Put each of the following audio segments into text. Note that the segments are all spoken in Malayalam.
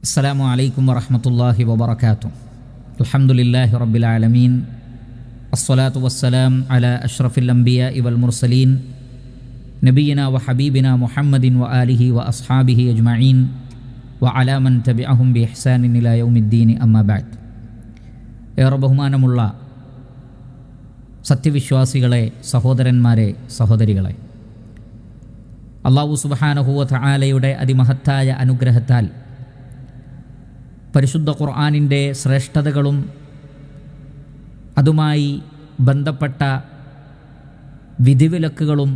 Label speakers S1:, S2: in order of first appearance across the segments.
S1: അസ്സലാമു അലൈക്കും വറഹ്മത്തുള്ളാഹി വബറകാതുഹു. അൽഹംദുലില്ലാഹി റബ്ബിൽ ആലമീൻ. അസ്സലാത്തു വസ്സലാം അലാ അഷ്റഫിൽ അംബിയാഇ വൽ മുർസലീൻ നബിയിനാ വ ഹബീബിനാ മുഹമ്മദിൻ വ ആലിഹി വ അസ്ഹാബിഹി അജ്മഈൻ വ അലാ മൻ തബിഅഹും ബി ഇഹ്സാനിൻ ഇലാ യൗമിദ്ദീൻ. അമ്മാ ബഅദ്. ഏറെ ബഹുമാനമുള്ള സത്യവിശ്വാസികളെ, സഹോദരന്മാരെ, സഹോദരികളെ, അല്ലാഹു സുബ്ഹാനഹു വ തആലയുടെ അതിമഹത്തായ അനുഗ്രഹത്താൽ പരിശുദ്ധ ഖുർആനിൻ്റെ ശ്രേഷ്ഠതകളും അതുമായി ബന്ധപ്പെട്ട വിധിവിലക്കുകളും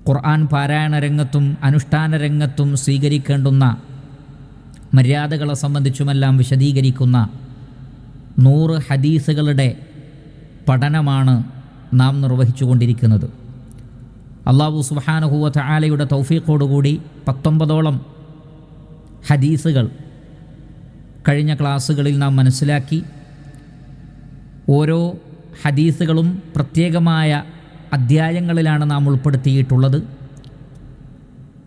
S1: ഖുർആൻ പാരായണ രംഗത്തും അനുഷ്ഠാന രംഗത്തും സ്വീകരിക്കേണ്ടുന്ന മര്യാദകളെ സംബന്ധിച്ചുമെല്ലാം വിശദീകരിക്കുന്ന 100 ഹദീസുകളുടെ പഠനമാണ് നാം നിർവഹിച്ചു കൊണ്ടിരിക്കുന്നത്. അല്ലാഹു സുബ്ഹാനഹു വ തആലയുടെ തൗഫീഖോടുകൂടി 19ഓളം ഹദീസുകൾ കഴിഞ്ഞ ക്ലാസ്സുകളിൽ നാം മനസ്സിലാക്കി. ഓരോ ഹദീസുകളും പ്രത്യേകമായ അധ്യായങ്ങളിലാണ് നാം ഉൾപ്പെടുത്തിയിട്ടുള്ളത്.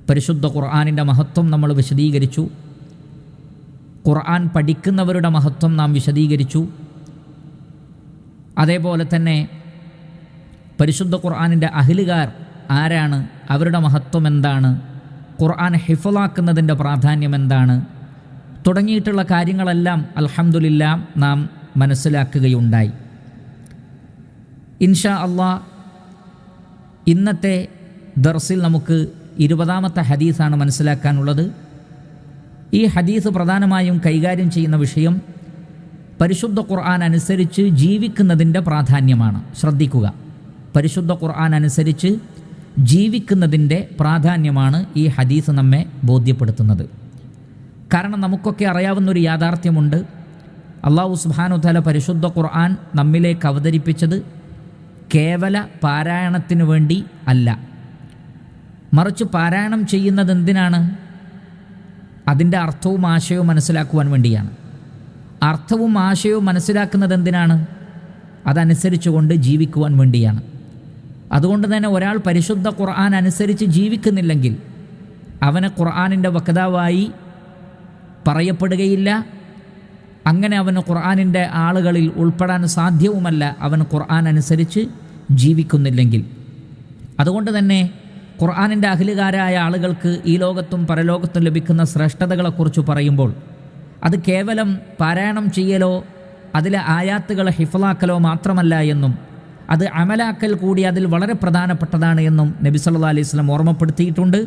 S1: പരിശുദ്ധ ഖുർആനിൻ്റെ മഹത്വം നമ്മൾ വിശദീകരിച്ചു. ഖുർആൻ പഠിക്കുന്നവരുടെ മഹത്വം നാം വിശദീകരിച്ചു. അതേപോലെ തന്നെ പരിശുദ്ധ ഖുർആനിൻ്റെ അഹ്ലുകാർ ആരാണ്, അവരുടെ മഹത്വം എന്താണ്, ഖുർആൻ ഹിഫ്ളാക്കുന്നതിൻ്റെ പ്രാധാന്യം എന്താണ് തുടങ്ങിയിട്ടുള്ള കാര്യങ്ങളെല്ലാം അൽഹംദുലില്ലാഹ് നാം മനസ്സിലാക്കുകയുണ്ടായി. ഇൻഷാ അല്ലാഹ് ഇന്നത്തെ ദർസിൽ നമുക്ക് 20ാമത്തെ ഹദീസാണ് മനസ്സിലാക്കാനുള്ളത്. ഈ ഹദീസ് പ്രധാനമായും കൈകാര്യം ചെയ്യുന്ന വിഷയം പരിശുദ്ധ ഖുർആൻ അനുസരിച്ച് ജീവിക്കുന്നതിൻ്റെ പ്രാധാന്യമാണ്. ശ്രദ്ധിക്കുക, പരിശുദ്ധ ഖുർആൻ അനുസരിച്ച് ജീവിക്കുന്നതിൻ്റെ പ്രാധാന്യമാണ് ഈ ഹദീസ് നമ്മെ ബോധ്യപ്പെടുത്തുന്നത്. കാരണം നമുക്കൊക്കെ അറിയാവുന്നൊരു യാഥാർത്ഥ്യമുണ്ട്. അല്ലാഹു സുബ്ഹാനഹു വ തആല പരിശുദ്ധ ഖുർആൻ നമ്മിലേക്ക് അവതരിപ്പിച്ചത് കേവല പാരായണത്തിന് വേണ്ടി അല്ല, മറിച്ച് പാരായണം ചെയ്യുന്നത് എന്തിനാണ്? അതിൻ്റെ അർത്ഥവും ആശയവും മനസ്സിലാക്കുവാൻ വേണ്ടിയാണ്. അർത്ഥവും ആശയവും മനസ്സിലാക്കുന്നത് എന്തിനാണ്? അതനുസരിച്ചുകൊണ്ട് ജീവിക്കുവാൻ വേണ്ടിയാണ്. അതുകൊണ്ട് തന്നെ ഒരാൾ പരിശുദ്ധ ഖുർആൻ അനുസരിച്ച് ജീവിക്കുന്നില്ലെങ്കിൽ അവനെ ഖുർആനിൻ്റെ വക്താവായി പറയപ്പെടുകയില്ല. അങ്ങനെ അവന് ഖുർആനിൻ്റെ ആളുകളിൽ ഉൾപ്പെടാൻ സാധ്യവുമല്ല, അവൻ ഖുർആൻ അനുസരിച്ച് ജീവിക്കുന്നില്ലെങ്കിൽ. അതുകൊണ്ട് തന്നെ ഖുർആനിൻ്റെ അഹ്ലുകാരായ ആളുകൾക്ക് ഈ ലോകത്തും പരലോകത്തും ലഭിക്കുന്ന ശ്രേഷ്ഠതകളെക്കുറിച്ച് പറയുമ്പോൾ അത് കേവലം പാരായണം ചെയ്യലോ അതിലെ ആയാത്തുകളെ ഹിഫ്ളാക്കലോ മാത്രമല്ല എന്നും അത് അമലാക്കൽ കൂടി അതിൽ വളരെ പ്രധാനപ്പെട്ടതാണ് എന്നും നബി സല്ലല്ലാഹു അലൈഹി വസല്ലം ഓർമ്മപ്പെടുത്തിയിട്ടുണ്ട്.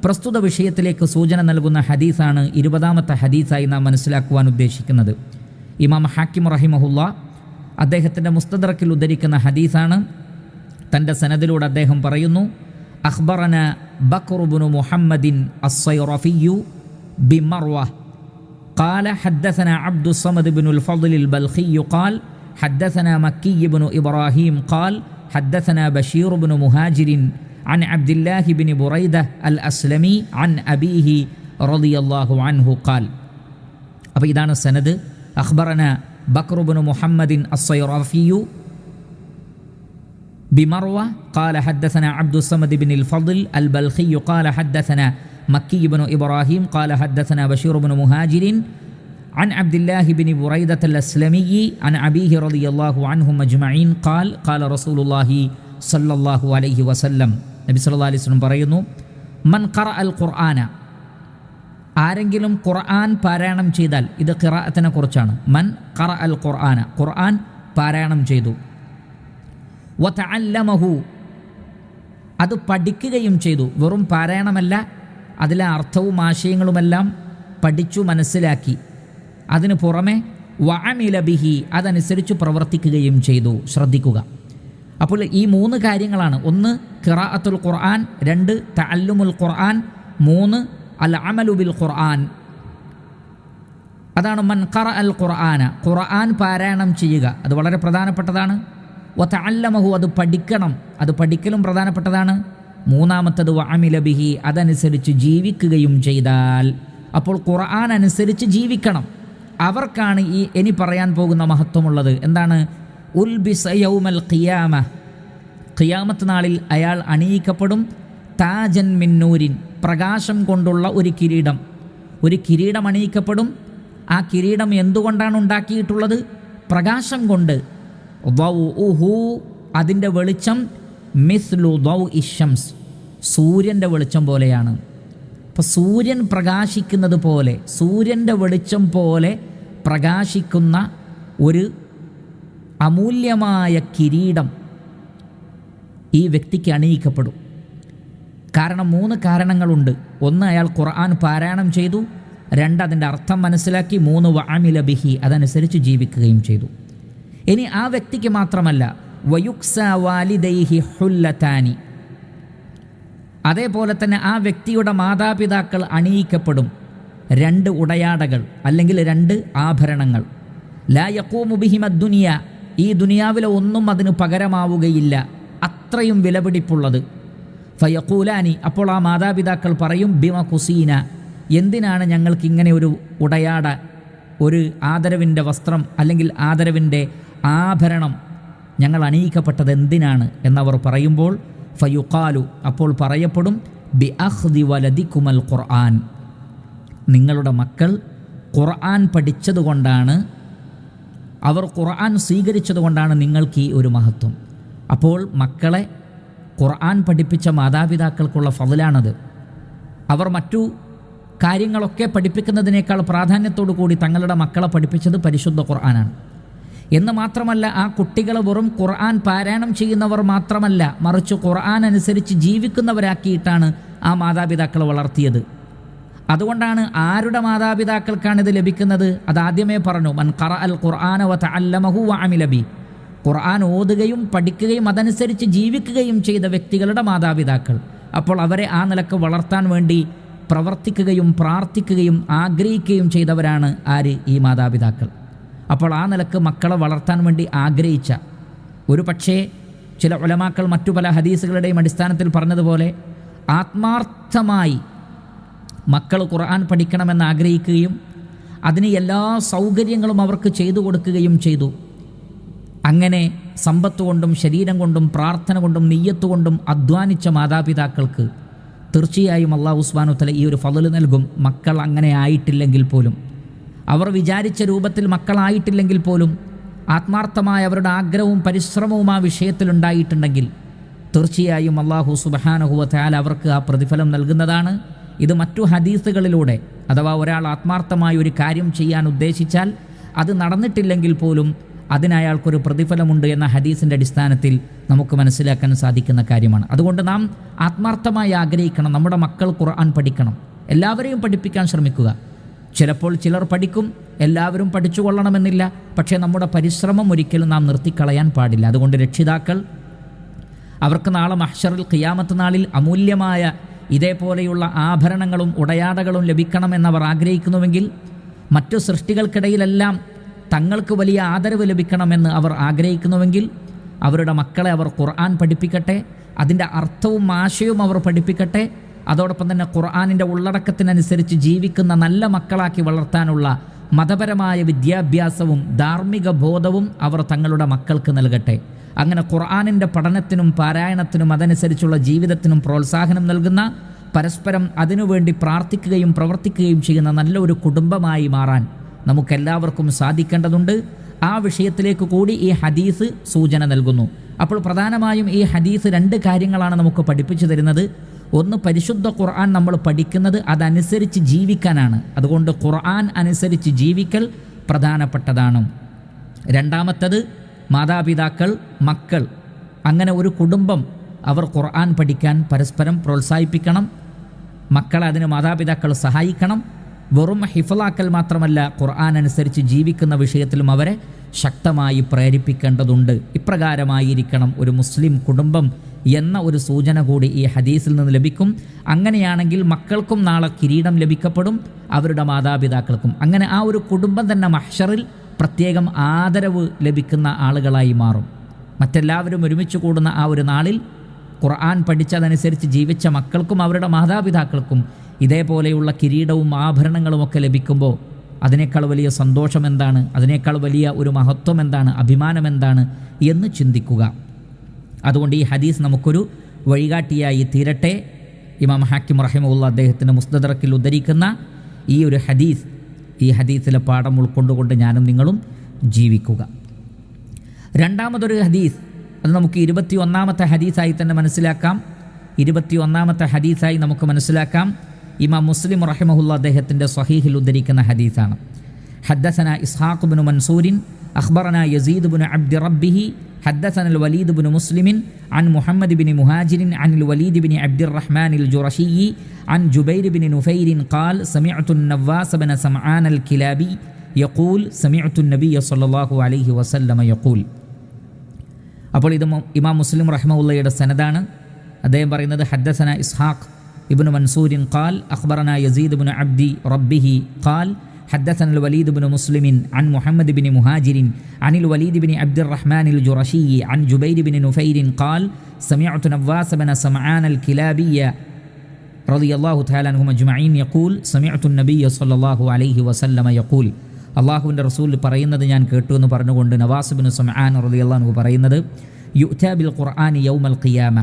S1: പ്രസ്തുത വിഷയത്തിലേക്ക് സൂചന നൽകുന്ന ഹദീസാണ് 20ാമത്തെ ഹദീസായി നാം മനസ്സിലാക്കുവാൻ ഉദ്ദേശിക്കുന്നത്. ഇമാം ഹാക്കിം റഹിമഹുല്ലാ അദ്ദേഹത്തിൻ്റെ മുസ്തദ്റക്കിൽ ഉദ്ധരിക്കുന്ന ഹദീസാണ്. തൻ്റെ സനദിലൂടെ അദ്ദേഹം പറയുന്നു, അഖ്ബറന ബക്ർ ഇബ്നു മുഹമ്മദിൻ അസ്സൈറഫിയു ബിമർവ قال حدثنا عبد الصمد بن الفضل البلخي قال حدثنا مكي بن إبراهيم قال حدثنا بشير بن مهاجر عن عبد الله بن بريدة الأسلمي عن أبيه رضي الله عنه قال. അപ്പോൾ ഇതാണ് സനദ്. أخبرنا بكر بن محمد الصيرافي بمروة قال حدثنا عبد الصمد بن الفضل البلخي قال حدثنا مكي بن إبراهيم قال حدثنا بشير بن مهاجر عن عبد الله بن بريدة الأسلمي عن أبيه رضي الله عنهم أجمعين قال قال رسول الله صلى الله عليه وسلم. നബി സല്ലല്ലാഹു അലൈഹി വസല്ലം പറയുന്നു, മൻ ഖറഅൽ ഖുർആന, ആരെങ്കിലും ഖുർആൻ പാരായണം ചെയ്താൽ, ഇത് ഖിറാഅത്തിനെ കുറിച്ചാണ്. മൻ ഖറഅൽ ഖുർആന, ഖുർആൻ പാരായണം ചെയ്തു, വതഅല്ലമഹു, അത് പഠിക്കുകയും ചെയ്തു. വെറും പാരായണമല്ല, അതിലെ അർത്ഥവും ആശയങ്ങളുമെല്ലാം പഠിച്ചു മനസ്സിലാക്കി. അതിനു പുറമെ വഅമില ബിഹി, അതനുസരിച്ച് പ്രവർത്തിക്കുകയും ചെയ്തു. ശ്രദ്ധിക്കുക, അപ്പോൾ ഈ 3 കാര്യങ്ങളാണ്. 1 ഖിറാഅത്തുൽ ഖുർആൻ, 2 തഅല്ലുമുൽ ഖുർആൻ, 3 അൽ അമലു ബിൽ ഖുർആൻ. അതാണ് മൻ ഖറഅൽ ഖുർആന, ഖുർആൻ പാരായണം ചെയ്യുക, അത് വളരെ പ്രധാനപ്പെട്ടതാണ്. വതഅല്ലമഹു, അത് പഠിക്കണം, അത് പഠിക്കലും പ്രധാനപ്പെട്ടതാണ്. 3ാമത്തത് വഅമില ബിഹി, അതനുസരിച്ച് ജീവിക്കുകയും ചെയ്താൽ. അപ്പോൾ ഖുർആൻ അനുസരിച്ച് ജീവിക്കണം. അവർക്കാണ് ഈ ഇനി പറയാൻ പോകുന്ന മഹത്വമുള്ളത്. എന്താണ്? ഉൽബിസ യൗമൽ ഖിയാമ, ഖിയാമത്ത് നാളിൽ അയാൾ അണിയിക്കപ്പെടും താജൻ മിൻ നൂരിൻ, പ്രകാശം കൊണ്ടുള്ള ഒരു കിരീടം. ഒരു കിരീടം അണിയിക്കപ്പെടും. ആ കിരീടം എന്തുകൊണ്ടാണ് ഉണ്ടാക്കിയിട്ടുള്ളത്? പ്രകാശം കൊണ്ട്. ദൗഉഹു, അതിൻ്റെ വെളിച്ചം മിസ്ലു ദൗഇ ശംസ്, സൂര്യൻ്റെ വെളിച്ചം പോലെയാണ്. അപ്പോൾ സൂര്യൻ പ്രകാശിക്കുന്നത് പോലെ, സൂര്യൻ്റെ വെളിച്ചം പോലെ പ്രകാശിക്കുന്ന ഒരു അമൂല്യമായ കിരീടം ഈ വ്യക്തിക്ക് അണിയിക്കപ്പെടും. കാരണം 3 കാരണങ്ങളുണ്ട്. 1, അയാൾ ഖുർആൻ പാരായണം ചെയ്തു. 2, അതിൻ്റെ അർത്ഥം മനസ്സിലാക്കി. 3, വഅമില ബിഹി, അതനുസരിച്ച് ജീവിക്കുകയും ചെയ്തു. ഇനി ആ വ്യക്തിക്ക് മാത്രമല്ല, വയുക്സ വാലിദൈഹി ഹുല്ലതാനി, അതേപോലെ തന്നെ ആ വ്യക്തിയുടെ മാതാപിതാക്കൾ അണിയിക്കപ്പെടും 2 ഉടയാടകൾ അല്ലെങ്കിൽ 2 ആഭരണങ്ങൾ. ലാ യഖൂമു ബിഹിമ ദുനിയ, ഈ ദുനിയാവിലെ ഒന്നും അതിന് പകരമാവുകയില്ല, അത്രയും വിലപിടിപ്പുള്ളത്. ഫയഖൂലാനി, അപ്പോൾ ആ മാതാപിതാക്കൾ പറയും, ബിമ കുസീന, എന്തിനാണ് ഞങ്ങൾക്ക് ഇങ്ങനെ ഒരു ഉടയാട, ഒരു ആദരവിൻ്റെ വസ്ത്രം അല്ലെങ്കിൽ ആദരവിൻ്റെ ആഭരണം ഞങ്ങൾ അണിയിക്കപ്പെട്ടത് എന്തിനാണ് എന്നവർ പറയുമ്പോൾ, ഫയുഖാലു, അപ്പോൾ പറയപ്പെടും, ബി അഖ്ദി വലദിക്കുമൽ ഖുർആൻ, നിങ്ങളുടെ മക്കൾ ഖുർആൻ പഠിച്ചതുകൊണ്ടാണ്, അവർ ഖുർആൻ സ്വീകരിച്ചതുകൊണ്ടാണ് നിങ്ങൾക്ക് ഈ ഒരു മഹത്വം. അപ്പോൾ മക്കളെ ഖുർആൻ പഠിപ്പിച്ച മാതാപിതാക്കൾക്കുള്ള ഫضലാണത്. അവർ മറ്റു കാര്യങ്ങളൊക്കെ പഠിപ്പിക്കുന്നതിനേക്കാൾ പ്രാധാന്യത്തോടു കൂടി തങ്ങളുടെ മക്കളെ പഠിപ്പിച്ചത് പരിശുദ്ധ ഖുർആനാണ്. എന്ന് മാത്രമല്ല, ആ കുട്ടികളെ വെറും ഖുർആൻ പാരായണം ചെയ്യുന്നവർ മാത്രമല്ല, മറിച്ച് ഖുർആൻ അനുസരിച്ച് ജീവിക്കുന്നവരാക്കിയിട്ടാണ് ആ മാതാപിതാക്കൾ വളർത്തിയത്. അതുകൊണ്ടാണ് ആരുടെ മാതാപിതാക്കൾക്കാണ് ഇത് ലഭിക്കുന്നത്? അതാദ്യമേ പറഞ്ഞു, മൻ ഖറഅൽ ഖുർആന വതഅല്ലമഹു വഅമില ബി, ഖുർആൻ ഓതുകയും പഠിക്കുകയും അതനുസരിച്ച് ജീവിക്കുകയും ചെയ്ത വ്യക്തികളുടെ മാതാപിതാക്കൾ. അപ്പോൾ അവരെ ആ നിലക്ക് വളർത്താൻ വേണ്ടി പ്രവർത്തിക്കുകയും പ്രാർത്ഥിക്കുകയും ആഗ്രഹിക്കുകയും ചെയ്തവരാണ് ആര്? ഈ മാതാപിതാക്കൾ. അപ്പോൾ ആ നിലക്ക് മക്കളെ വളർത്താൻ വേണ്ടി ആഗ്രഹിച്ച, ഒരു പക്ഷേ ചില ഉലമാക്കൾ മറ്റു പല ഹദീസുകളുടെയും അടിസ്ഥാനത്തിൽ പറഞ്ഞതുപോലെ ആത്മാർത്ഥമായി മക്കൾ ഖുർആൻ പഠിക്കണമെന്ന് ആഗ്രഹിക്കുകയും അതിന് എല്ലാ സൗകര്യങ്ങളും അവർക്ക് ചെയ്തു കൊടുക്കുകയും ചെയ്തു. അങ്ങനെ സമ്പത്ത് കൊണ്ടും ശരീരം കൊണ്ടും പ്രാർത്ഥന കൊണ്ടും നിയ്യത്ത് കൊണ്ടും അധ്വാനിച്ച മാതാപിതാക്കൾക്ക് തീർച്ചയായും അല്ലാഹു സുബ്ഹാനഹു വ തആല ഈ ഒരു ഫള് നൽകും. മക്കൾ അങ്ങനെ ആയിട്ടില്ലെങ്കിൽ പോലും, അവർ വിചാരിച്ച രൂപത്തിൽ മക്കളായിട്ടില്ലെങ്കിൽ പോലും ആത്മാർത്ഥമായ അവരുടെ ആഗ്രഹവും പരിശ്രമവും ആ വിഷയത്തിലുണ്ടായിട്ടുണ്ടെങ്കിൽ തീർച്ചയായും അല്ലാഹു സുബ്ഹാനഹു വ തആല അവർക്ക് ആ പ്രതിഫലം നൽകുന്നതാണ്. ഇത് മറ്റു ഹദീസുകളിലൂടെ, അഥവാ ഒരാൾ ആത്മാർത്ഥമായി ഒരു കാര്യം ചെയ്യാൻ ഉദ്ദേശിച്ചാൽ അത് നടന്നിട്ടില്ലെങ്കിൽ പോലും അതിനയാൾക്കൊരു പ്രതിഫലമുണ്ട് എന്ന ഹദീസിൻ്റെ അടിസ്ഥാനത്തിൽ നമുക്ക് മനസ്സിലാക്കാൻ സാധിക്കുന്ന കാര്യമാണ്. അതുകൊണ്ട് നാം ആത്മാർത്ഥമായി ആഗ്രഹിക്കണം, നമ്മുടെ മക്കൾ ഖുർആൻ പഠിക്കണം. എല്ലാവരെയും പഠിപ്പിക്കാൻ ശ്രമിക്കുക. ചിലപ്പോൾ ചിലർ പഠിക്കും, എല്ലാവരും പഠിച്ചു കൊള്ളണമെന്നില്ല. പക്ഷേ നമ്മുടെ പരിശ്രമം ഒരിക്കലും നാം നിർത്തിക്കളയാൻ പാടില്ല. അതുകൊണ്ട് രക്ഷിതാക്കൾ അവർക്ക് നാളെ മഹ്ശറിൽ ഖിയാമത്ത് നാളിൽ അമൂല്യമായ ഇതേപോലെയുള്ള ആഭരണങ്ങളും ഉടയാടകളും ലഭിക്കണമെന്നവർ ആഗ്രഹിക്കുന്നുവെങ്കിൽ, മറ്റു സൃഷ്ടികൾക്കിടയിലെല്ലാം തങ്ങൾക്ക് വലിയ ആദരവ് ലഭിക്കണമെന്ന് അവർ ആഗ്രഹിക്കുന്നുവെങ്കിൽ, അവരുടെ മക്കളെ അവർ ഖുർആൻ പഠിപ്പിക്കട്ടെ, അതിൻ്റെ അർത്ഥവും ആശയവും അവർ പഠിപ്പിക്കട്ടെ. അതോടൊപ്പം തന്നെ ഖുർആനിൻ്റെ ഉള്ളടക്കത്തിനനുസരിച്ച് ജീവിക്കുന്ന നല്ല മക്കളാക്കി വളർത്താനുള്ള മതപരമായ വിദ്യാഭ്യാസവും ധാർമ്മിക ബോധവും അവർ തങ്ങളുടെ മക്കൾക്ക് നൽകട്ടെ. അങ്ങനെ ഖുർആനിൻ്റെ പഠനത്തിനും പാരായണത്തിനും അതനുസരിച്ചുള്ള ജീവിതത്തിനും പ്രോത്സാഹനം നൽകുന്ന, പരസ്പരം അതിനുവേണ്ടി പ്രാർത്ഥിക്കുകയും പ്രവർത്തിക്കുകയും ചെയ്യുന്ന നല്ലൊരു കുടുംബമായി മാറാൻ നമുക്കെല്ലാവർക്കും സാധിക്കേണ്ടതുണ്ട്. ആ വിഷയത്തിലേക്ക് കൂടി ഈ ഹദീസ് സൂചന നൽകുന്നു. അപ്പോൾ പ്രധാനമായും ഈ ഹദീസ് 2 കാര്യങ്ങളാണ് നമുക്ക് പഠിപ്പിച്ചു തരുന്നത്. ഒന്ന്, പരിശുദ്ധ ഖുർആൻ നമ്മൾ പഠിക്കുന്നത് അതനുസരിച്ച് ജീവിക്കാനാണ്. അതുകൊണ്ട് ഖുർആൻ അനുസരിച്ച് ജീവിക്കൽ പ്രധാനപ്പെട്ടതാണ്. രണ്ടാമത്തത്, മാതാപിതാക്കൾ, മക്കൾ, അങ്ങനെ ഒരു കുടുംബം അവർ ഖുർആൻ പഠിക്കാൻ പരസ്പരം പ്രോത്സാഹിപ്പിക്കണം. മക്കളെ അതിന് മാതാപിതാക്കൾ സഹായിക്കണം. വെറും ഹിഫ്ളാക്കൽ മാത്രമല്ല, ഖുർആൻ അനുസരിച്ച് ജീവിക്കുന്ന വിഷയത്തിലും അവരെ ശക്തമായി പ്രേരിപ്പിക്കേണ്ടതുണ്ട്. ഇപ്രകാരമായിരിക്കണം ഒരു മുസ്ലിം കുടുംബം എന്ന ഒരു സൂചന കൂടി ഈ ഹദീസിൽ നിന്ന് ലഭിക്കും. അങ്ങനെയാണെങ്കിൽ മക്കൾക്കും നാളെ കിരീടം ലഭിക്കപ്പെടും, അവരുടെ മാതാപിതാക്കൾക്കും. അങ്ങനെ ആ ഒരു കുടുംബം തന്നെ മഹ്ശറിൽ പ്രത്യേകം ആദരവ് ലഭിക്കുന്ന ആളുകളായി മാറും. മറ്റെല്ലാവരും ഒരുമിച്ച് കൂടുന്ന ആ ഒരു നാളിൽ ഖുർആൻ പഠിച്ചതനുസരിച്ച് ജീവിച്ച മക്കൾക്കും അവരുടെ മാതാപിതാക്കൾക്കും ഇതേപോലെയുള്ള കിരീടവും ആഭരണങ്ങളുമൊക്കെ ലഭിക്കുമ്പോൾ അതിനേക്കാൾ വലിയ സന്തോഷം എന്താണ്, അതിനേക്കാൾ വലിയ ഒരു മഹത്വം എന്താണ്, അഭിമാനം എന്താണ് എന്ന് ചിന്തിക്കുക. അതുകൊണ്ട് ഈ ഹദീസ് നമുക്കൊരു വഴികാട്ടിയായി തീരട്ടെ. ഇമാം ഹാക്കിം റഹിമഹുല്ലാഹ് അദ്ദേഹത്തിൻ്റെ മുസ്തദറക്കിൽ ഉദ്ധരിക്കുന്ന ഈ ഹദീസിലെ പാഠം ഉൾക്കൊണ്ടുകൊണ്ട് ഞാനും നിങ്ങളും ജീവിക്കുക. രണ്ടാമതൊരു ഹദീസ്, അത് നമുക്ക് 21-ാമത്തെ ഹദീസായി തന്നെ മനസ്സിലാക്കാം. 21-ാമത്തെ ഹദീസായി നമുക്ക് മനസ്സിലാക്കാം. ഇമാം മുസ്ലിം റഹിമഹുല്ല അദ്ദേഹത്തിൻ്റെ സ്വഹീഹിൽ ഉദ്ധരിക്കുന്ന ഹദീസാണ്. ഹദ്ദസന ഇസ്ഹാഖ് ബിൻ മൻസൂരിൻ അഖ്ബറന യസീദ് ബിൻ അബ്ദി റബ്ബിഹി حدثنا الوليد بن مسلم عن محمد بن مهاجر عن الوليد بن عبد الرحمن الجرشي عن جبير بن نفير قال سمعت النواس بن سمعان الكلابي يقول سمعت النبي صلى الله عليه وسلم يقول. അപ്പോൾ ഇത് ഇമാം മുസ്ലിം റഹിമഹുള്ളയുടെ സനദാണ്. അദ്ദേഹം പറയുന്നത് ഹദ്ദസന ഇസ്ഹാഖ് ഇബ്നു മൻസൂരിൻ ഖാൽ അഖ്ബറന യസീദ് ബിൻ അബ്ദി റബ്ബിഹി ഖാൽ حدثنا الوليد بن مسلم عن محمد بن مهاجر عن الوليد بن عبد الرحمن الجرشي عن جبير بن نفير قال سمعت نواس بن سمعان الكلابي رضي الله تعالى عنهم أجمعين يقول سمعت النبي صلى الله عليه وسلم يقول. അള്ളാഹുവിൻ്റെ റസൂൽ പറയുന്നത് ഞാൻ കേട്ടു എന്ന് പറഞ്ഞുകൊണ്ട് നവാസ് ബിൻ സമആൻ റളിയല്ലാഹു അൻഹു പറയുന്നത് യുഅ്താ ബിൽ ഖുർആനി യൗമൽ ഖിയാമ,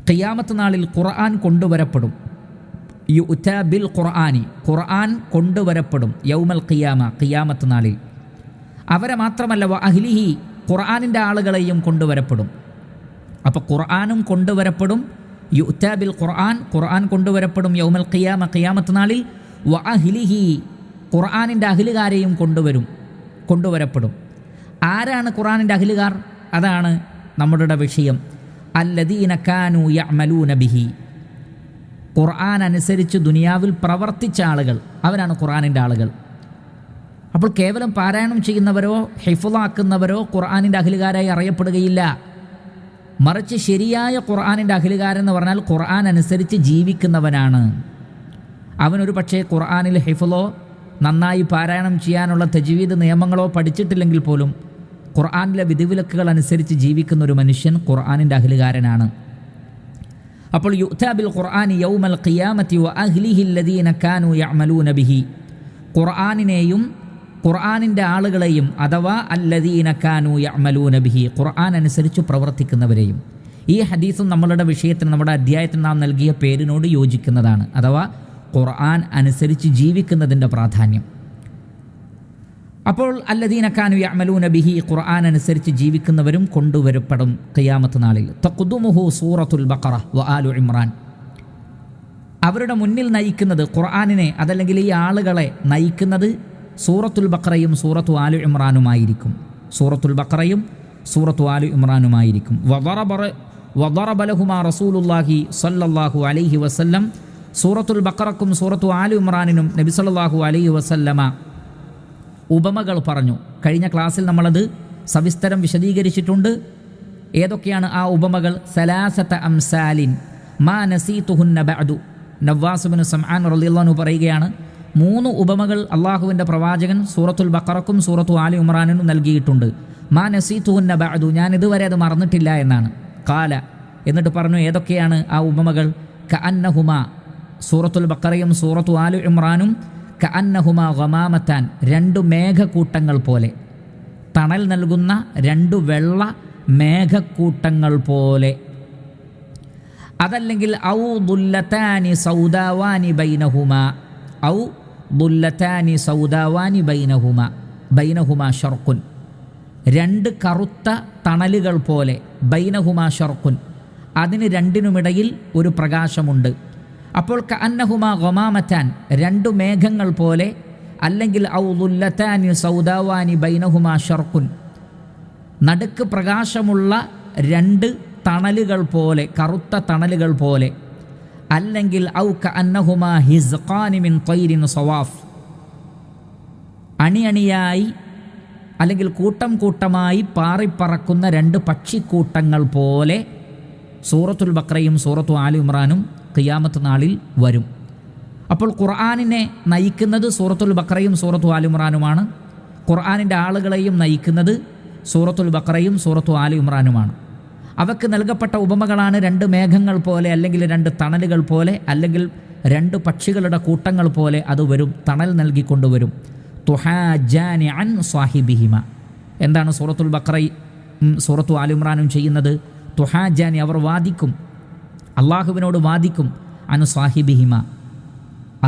S1: ഖിയാമത്ത് നാളിൽ ഖുർആൻ കൊണ്ടുവരപ്പെടും. യുഅ്താ ബിൽ ഖുർആനി, ഖുർആൻ കൊണ്ടുവരപ്പെടും. യൗമൽ ഖിയാമ, ഖിയാമത്ത് നാളിൽ. അവരെ മാത്രമല്ല വ അഹ്ലിഹി, ഖുർആനിൻ്റെ ആളുകളെയും കൊണ്ടുവരപ്പെടും. അപ്പോൾ ഖുർആനും കൊണ്ടുവരപ്പെടും. യുഅ്താ ബിൽ ഖുർആൻ, ഖുർആൻ കൊണ്ടുവരപ്പെടും. യൗമൽ ഖിയാമ, ഖിയാമത്ത് നാളിൽ. വ അഹ്ലിഹി, ഖുർആനിൻ്റെ അഹ്ലുകാരെയും കൊണ്ടുവരപ്പെടും. ആരാണ് ഖുർആനിൻ്റെ അഹ്ലുകാർ? അതാണ് നമ്മുടെ വിഷയം. അല്ലദീന കാനൂ യഅമലൂന ബിഹി, ഖുർആൻ അനുസരിച്ച് ദുനിയാവിൽ പ്രവർത്തിച്ച ആളുകൾ, അവരാണ് ഖുർആനിൻ്റെ ആളുകൾ. അപ്പോൾ കേവലം പാരായണം ചെയ്യുന്നവരോ ഹിഫ്ളാക്കുന്നവരോ ഖുർആനിൻ്റെ അഹ്ലുകാരായി അറിയപ്പെടുകയില്ല. മറിച്ച് ശരിയായ ഖുർആനിൻ്റെ അഹ്ലുകാരെന്ന് പറഞ്ഞാൽ ഖുർആൻ അനുസരിച്ച് ജീവിക്കുന്നവനാണ്. അവനൊരു പക്ഷേ ഖുർആനിൽ ഹിഫ്ളോ നന്നായി പാരായണം ചെയ്യാനുള്ള തജ്വീദ് നിയമങ്ങളോ പഠിച്ചിട്ടില്ലെങ്കിൽ പോലും ഖുർആനിലെ വിധിവിലക്കുകൾ അനുസരിച്ച് ജീവിക്കുന്ന ഒരു മനുഷ്യൻ ഖുർആനിൻ്റെ അഹ്ലുകാരനാണ്. അപ്പോൾ യുഅ്താ ബിൽ ഖുർആനി യൗമൽ ഖിയാമത്തി വ അഹ്ലിഹി അല്ലദീന കാനൂ യഅമലൂന ബിഹി, ഖുർആനിനെയും ഖുർആനിൻ്റെ ആളുകളെയും അഥവാ അല്ലദീന കാനൂ യഅമലൂന ബിഹി, ഖുർആൻ അനുസരിച്ച് പ്രവർത്തിക്കുന്നവരെയും. ഈ ഹദീസും നമ്മളുടെ വിഷയത്തിന്, നമ്മുടെ അധ്യായത്തിന് നാം നൽകിയ പേരിനോട് യോജിക്കുന്നതാണ്. അഥവാ ഖുർആൻ അനുസരിച്ച് ജീവിക്കുന്നതിൻ്റെ പ്രാധാന്യം. അപ്പോൾ അല്ലദീന കാനൂ യഅമലൂന ബിഹി, ഖുർആൻ അനുസരിച്ച് ജീവിക്കുന്നവരും കൊണ്ടുവരപ്പെടും ഖിയാമത്ത് നാളിൽ. തഖ്ദുമുഹു സൂറത്തുൽ ബഖറ വ ആലു ഇമ്രാൻ, അവരുടെ മുന്നിൽ നയിക്കുന്നത് ഖുർആനിനെ, അതല്ലെങ്കിൽ ഈ ആളുകളെ നയിക്കുന്നത് സൂറത്തുൽ ബഖറയും സൂറത്തു ആലു ഇമ്രാനുമായിരിക്കും. സൂറത്തുൽ ബഖറയും സൂറത്തു ആലു ഇമ്രാനുമായിരിക്കും. വദറബ ലഹുമാ റസൂലുള്ളാഹി സ്വല്ലല്ലാഹു അലൈഹി വസല്ലം, സൂറത്തുൽ ബഖറക്കും സൂറത്തു ആലു ഇമ്രാനിനും നബി സല്ലല്ലാഹു അലൈഹി വസല്ലമ ഉപമകൾ പറഞ്ഞു. കഴിഞ്ഞ ക്ലാസ്സിൽ നമ്മളത് സവിസ്തരം വിശദീകരിച്ചിട്ടുണ്ട്. ഏതൊക്കെയാണ് ആ ഉപമകൾ? സലാസത അംസാലിൻ മാ നസീതുഹുന്ന ബഅദു. നവാസ് ബിൻ സമആൻ റളിയല്ലാഹു അൻഹു പറയുകയാണ്, 3 ഉപമകൾ അള്ളാഹുവിൻ്റെ പ്രവാചകൻ സൂറത്തുൽ ബഖറക്കും സൂറത്തു ആലി ഇമ്രാനിനും നൽകിയിട്ടുണ്ട്. മാ നസീതുഹുന്ന ബഅദു, ഞാൻ ഇതുവരെ അത് മറന്നിട്ടില്ല എന്നാണ്. ഖാല, എന്നിട്ട് പറഞ്ഞു ഏതൊക്കെയാണ് ആ ഉപമകൾ? കഅന്നഹുമാ, സൂറത്തുൽ ബഖറയും സൂറത്തു ആലി ഇമ്രാനും കഅന്നഹുമാ ഗമാമത്താൻ, 2 മേഘക്കൂട്ടങ്ങൾ പോലെ, തണൽ നൽകുന്ന 2 വെള്ള മേഘക്കൂട്ടങ്ങൾ പോലെ. അതല്ലെങ്കിൽ ഔ ദുല്ലതാനി സൗദാവാനി ബൈനഹുമാ, ഔ ദുല്ലതാനി സൗദാവാനി ബൈനഹുമാ, ബൈനഹുമാ ഷർഖുൻ, 2 കറുത്ത തണലുകൾ പോലെ. ബൈനഹുമാ ഷർഖുൻ, അതിന് രണ്ടിനുമിടയിൽ ഒരു പ്രകാശമുണ്ട്. അപ്പോൾ കഅന്നഹുമാ ഗമാമത്താൻ, 2 മേഘങ്ങൾ പോലെ. അല്ലെങ്കിൽ ഔ ദുല്ലതാനി സൗദാവാനി ബൈനഹുമാ ഷർഖുൻ, നടുക്ക് പ്രകാശമുള്ള 2 തണലുകൾ പോലെ, കറുത്ത തണലുകൾ പോലെ. അല്ലെങ്കിൽ ഔ കഅന്നഹുമാ ഹിസ്ഖാനി മിൻ ത്വയ്രിൻ സവാഫ്, അണിയണിയായി അല്ലെങ്കിൽ കൂട്ടം കൂട്ടമായി പാറിപ്പറക്കുന്ന 2 പക്ഷിക്കൂട്ടങ്ങൾ പോലെ. സൂറത്തുൽ ബഖറയും സൂറത്തു ആലി ഇമ്രാനും ഖിയാമത്ത് നാളിൽ വരും. അപ്പോൾ ഖുർആനിനെ നയിക്കുന്നത് സൂറത്തുൽ ബഖറയും സൂറത്തു ആലി ഇമ്രാനുമാണ്. ഖുർആനിൻ്റെ ആളുകളെയും നയിക്കുന്നത് സൂറത്തുൽ ബഖറയും സൂറത്തു ആലി ഇമ്രാനുമാണ്. അവർക്ക് നൽകപ്പെട്ട ഉപമകളാണ് 2 മേഘങ്ങൾ പോലെ, അല്ലെങ്കിൽ 2 തണലുകൾ പോലെ, അല്ലെങ്കിൽ 2 പക്ഷികളുടെ കൂട്ടങ്ങൾ പോലെ. അത് വരും, തണൽ നൽകിക്കൊണ്ടുവരും. തുഹാജാനി അൻ സ്വാഹിബിഹിമ, എന്താണ് സൂറത്തുൽ ബഖറയും സൂറത്തു ആലി ഇമ്രാനും ചെയ്യുന്നത്? തുഹാജാനി, അവർ വാദിക്കും, അള്ളാഹുവിനോട് വാദിക്കും. അൻ സ്വാഹിബിഹിമ,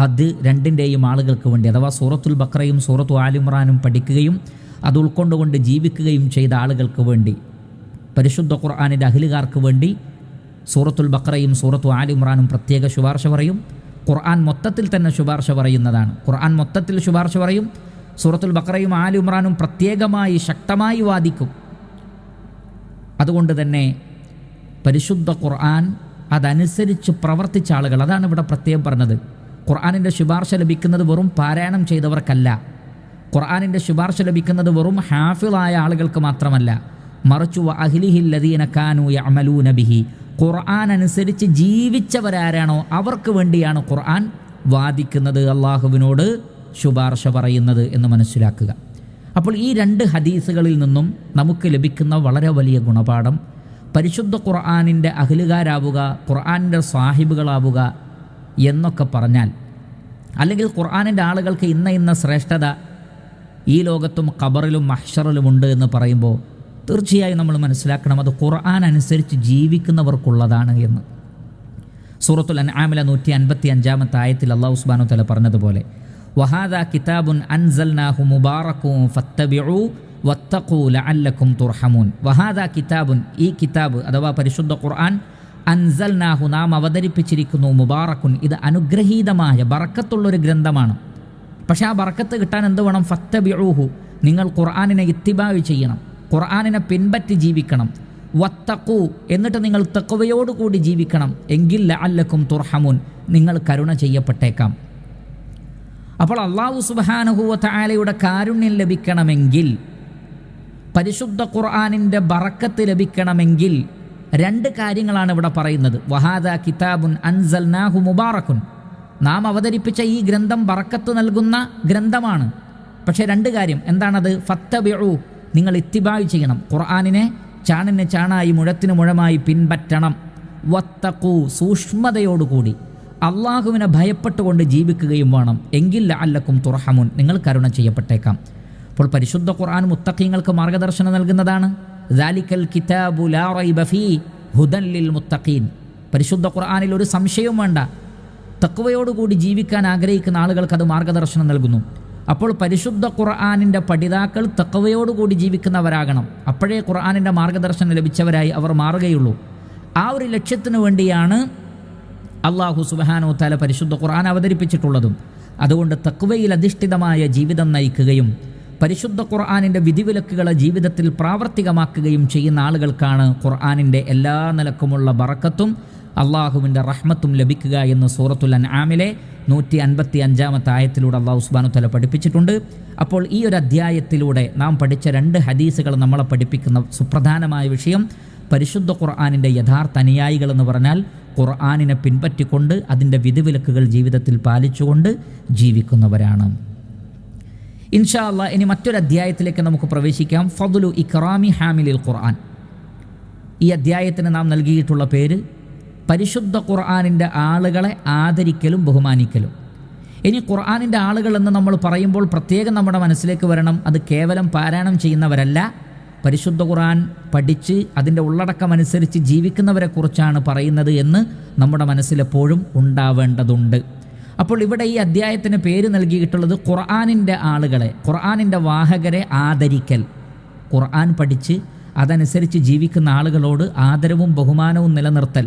S1: അത് രണ്ടിൻ്റെയും ആളുകൾക്ക് വേണ്ടി, അഥവാ സൂറത്തുൽ ബഖറയും സൂറത്തു ആൽ ഇംറാനും പഠിക്കുകയും അത് ഉൾക്കൊണ്ടുകൊണ്ട് ജീവിക്കുകയും ചെയ്ത ആളുകൾക്ക് വേണ്ടി, പരിശുദ്ധ ഖുർആനിൻ്റെ അഹ്ലുകാർക്ക് വേണ്ടി സൂറത്തുൽ ബഖറയും സൂറത്തു ആൽ ഇംറാനും പ്രത്യേക ശുപാർശ പറയും. ഖുർആൻ മൊത്തത്തിൽ തന്നെ ശുപാർശ പറയുന്നതാണ്. ഖുർആൻ മൊത്തത്തിൽ ശുപാർശ പറയും. സൂറത്തുൽ ബഖറയും ആൽ ഇംറാനും പ്രത്യേകമായി ശക്തമായി വാദിക്കും. അതുകൊണ്ട് തന്നെ പരിശുദ്ധ ഖുർആൻ അതനുസരിച്ച് പ്രവർത്തിച്ച ആളുകൾ, അതാണ് ഇവിടെ പ്രത്യേകം പറഞ്ഞത്. ഖുർആനിൻ്റെ ശുപാർശ ലഭിക്കുന്നത് വെറും പാരായണം ചെയ്തവർക്കല്ല. ഖുർആനിൻ്റെ ശുപാർശ ലഭിക്കുന്നത് വെറും ഹാഫിളായ ആളുകൾക്ക് മാത്രമല്ല, മറിച്ചു അഹ്ലിഹിൽ ലദീന കാനൂ യഅമലൂന ബിഹി, ഖുർആൻ അനുസരിച്ച് ജീവിച്ചവരാരാണോ അവർക്ക് വേണ്ടിയാണ് ഖുർആൻ വാദിക്കുന്നത്, അള്ളാഹുവിനോട് ശുപാർശ പറയുന്നത് എന്ന് മനസ്സിലാക്കുക. അപ്പോൾ ഈ രണ്ട് ഹദീസുകളിൽ നിന്നും നമുക്ക് ലഭിക്കുന്ന വളരെ വലിയ ഗുണപാഠം, പരിശുദ്ധ ഖുർആനിൻ്റെ അഹ്ലുകാരാവുക, ഖുർആനിൻ്റെ സാഹിബുകളാവുക എന്നൊക്കെ പറഞ്ഞാൽ, അല്ലെങ്കിൽ ഖുർആനിൻ്റെ ആളുകൾക്ക് ഇന്ന ശ്രേഷ്ഠത ഈ ലോകത്തും ഖബറിലും മഹ്ശറിലുമുണ്ട് എന്ന് പറയുമ്പോൾ തീർച്ചയായും നമ്മൾ മനസ്സിലാക്കണം അത് ഖുർആൻ അനുസരിച്ച് ജീവിക്കുന്നവർക്കുള്ളതാണ് എന്ന്. സൂറത്തുൽ അൻആമിലെ 155 ആയത്തിൽ അല്ലാഹു സുബ്ഹാനഹു വ തആല പറഞ്ഞതുപോലെ, വഹാദാ കിതാബുൻ അൻസൽനാഹു മുബാറകുൻ ഫത്തബിഉ വത്തഖൂ ലഅല്ലക്കും തുർഹമൂൻ. വഹാദാ കിതാബുൻ, ഈ കിതാബ് അഥവാ പരിശുദ്ധ ഖുർആൻ, അൻസൽനാഹു, നാം അവതരിപ്പിച്ചിരിക്കുന്നു, മുബാറക്കുൻ, ഇത് അനുഗ്രഹീതമായ ബറക്കത്തുള്ളൊരു ഗ്രന്ഥമാണ്. പക്ഷേ ആ ബറക്കത്ത് കിട്ടാൻ എന്ത് വേണം? ഫത്തബിഊഹു, നിങ്ങൾ ഖുർആനിനെ ഇത്തിബാഅ് ചെയ്യണം, ഖുർആനിനെ പിൻപറ്റി ജീവിക്കണം. വത്തഖൂ, എന്നിട്ട് നിങ്ങൾ തഖ്വയോടുകൂടി ജീവിക്കണം, എങ്കിൽ ലഅല്ലക്കും തുർഹമൂൻ, നിങ്ങൾ കരുണ ചെയ്യപ്പെട്ടേക്കാം. അപ്പോൾ അല്ലാഹു സുബ്ഹാനഹു വ തആലയുടെ കാരുണ്യം ലഭിക്കണമെങ്കിൽ, പരിശുദ്ധ ഖുർആനിൻ്റെ ബറക്കത്ത് ലഭിക്കണമെങ്കിൽ രണ്ട് കാര്യങ്ങളാണ് ഇവിടെ പറയുന്നത്. വഹാദാ കിതാബുൻ അൻസൽനാഹു മുബാറക്കുൻ, നാം അവതരിപ്പിച്ച ഈ ഗ്രന്ഥം ബറക്കത്ത് നൽകുന്ന ഗ്രന്ഥമാണ്. പക്ഷേ രണ്ട് കാര്യം എന്താണത്? ഫത്തബിഉ, നിങ്ങൾ ഇത്തിബാഅ് ചെയ്യണം, ഖുർആനിനെ ചാണിന് ചാണായി മുഴത്തിന് മുഴമായി പിൻപറ്റണം. വത്തഖൂ, സൂക്ഷ്മതയോടുകൂടി അള്ളാഹുവിനെ ഭയപ്പെട്ടുകൊണ്ട് ജീവിക്കുകയും വേണം, എങ്കിൽ ലഅല്ലക്കും തുർഹമൂൻ, നിങ്ങൾ കരുണ ചെയ്യപ്പെട്ടേക്കാം. അപ്പോൾ പരിശുദ്ധ ഖുർആൻ മുത്തഖീങ്ങൾക്ക് മാർഗദർശനം നൽകുന്നതാണ്. ദാലിക്കൽ കിതാബു ലാ റൈബ ഫീഹി ഹുദൻ ലിൽ മുത്തഖീൻ, പരിശുദ്ധ ഖുർആനിൽ ഒരു സംശയവും വേണ്ട, തഖ്വയോടുകൂടി ജീവിക്കാൻ ആഗ്രഹിക്കുന്ന ആളുകൾക്ക് അത് മാർഗദർശനം നൽകുന്നു. അപ്പോൾ പരിശുദ്ധ ഖുർആനിൻ്റെ പഠിതാക്കൾ തഖ്വയോടുകൂടി ജീവിക്കുന്നവരാകണം, അപ്പോഴേ ഖുർആനിൻ്റെ മാർഗദർശനം ലഭിച്ചവരായി അവർ മാറുകയുള്ളൂ. ആ ഒരു ലക്ഷ്യത്തിനു വേണ്ടിയാണ് അല്ലാഹു സുബ്ഹാനഹു വ തആല പരിശുദ്ധ ഖുർആൻ അവതരിപ്പിച്ചിട്ടുള്ളതും. അതുകൊണ്ട് തഖ്വയിൽ അധിഷ്ഠിതമായ ജീവിതം നയിക്കുകയും പരിശുദ്ധ ഖുർആനിൻ്റെ വിധിവിലക്കുകളെ ജീവിതത്തിൽ പ്രാവർത്തികമാക്കുകയും ചെയ്യുന്ന ആളുകൾക്കാണ് ഖുർആനിൻ്റെ എല്ലാ നിലക്കുമുള്ള ബറക്കത്തും അള്ളാഹുവിൻ്റെ റഹ്മത്തും ലഭിക്കുക എന്ന് സൂറത്തുൽ അൻആമിലെ 155 ആയത്തിലൂടെ അല്ലാഹു സുബ്ഹാനഹു വ തആല പഠിപ്പിച്ചിട്ടുണ്ട്. അപ്പോൾ ഈ ഒരു അധ്യായത്തിലൂടെ നാം പഠിച്ച രണ്ട് ഹദീസുകൾ നമ്മളെ പഠിപ്പിക്കുന്ന സുപ്രധാനമായ വിഷയം, പരിശുദ്ധ ഖുർആനിൻ്റെ യഥാർത്ഥ അനുയായികൾ എന്ന് പറഞ്ഞാൽ ഖുർആനിനെ പിൻപറ്റിക്കൊണ്ട് അതിൻ്റെ വിധിവിലക്കുകൾ ജീവിതത്തിൽ പാലിച്ചുകൊണ്ട് ജീവിക്കുന്നവരാണ്. ഇൻഷാ അല്ലാഹ് ഇനി മറ്റൊരു അധ്യായത്തിലേക്ക് നമുക്ക് പ്രവേശിക്കാം. ഫദ്ലു ഇക്റാമി ഹാമിലിൽ ഖുർആൻ. ഈ അധ്യായത്തിന് നാം നൽകിയിട്ടുള്ള പേര് പരിശുദ്ധ ഖുർആനിൻ്റെ ആളുകളെ ആദരിക്കലും ബഹുമാനിക്കലും. ഇനി ഖുർആനിൻ്റെ ആളുകൾ എന്ന് നമ്മൾ പറയുമ്പോൾ പ്രത്യേകം നമ്മുടെ മനസ്സിലേക്ക് വരണം, അത് കേവലം പാരായണം ചെയ്യുന്നവരല്ല, പരിശുദ്ധ ഖുർആൻ പഠിച്ച് അതിൻ്റെ ഉള്ളടക്കമനുസരിച്ച് ജീവിക്കുന്നവരെക്കുറിച്ചാണ് പറയുന്നത് എന്ന് നമ്മുടെ മനസ്സിലെപ്പോഴും ഉണ്ടാവേണ്ടതുണ്ട്. അപ്പോൾ ഇവിടെ ഈ അധ്യായത്തിന് പേര് നൽകിയിട്ടുള്ളത് ഖുർആനിൻ്റെ ആളുകളെ, ഖുർആനിൻ്റെ വാഹകരെ ആദരിക്കൽ. ഖുർആൻ പഠിച്ച് അതനുസരിച്ച് ജീവിക്കുന്ന ആളുകളോട് ആദരവും ബഹുമാനവും നിലനിർത്തൽ,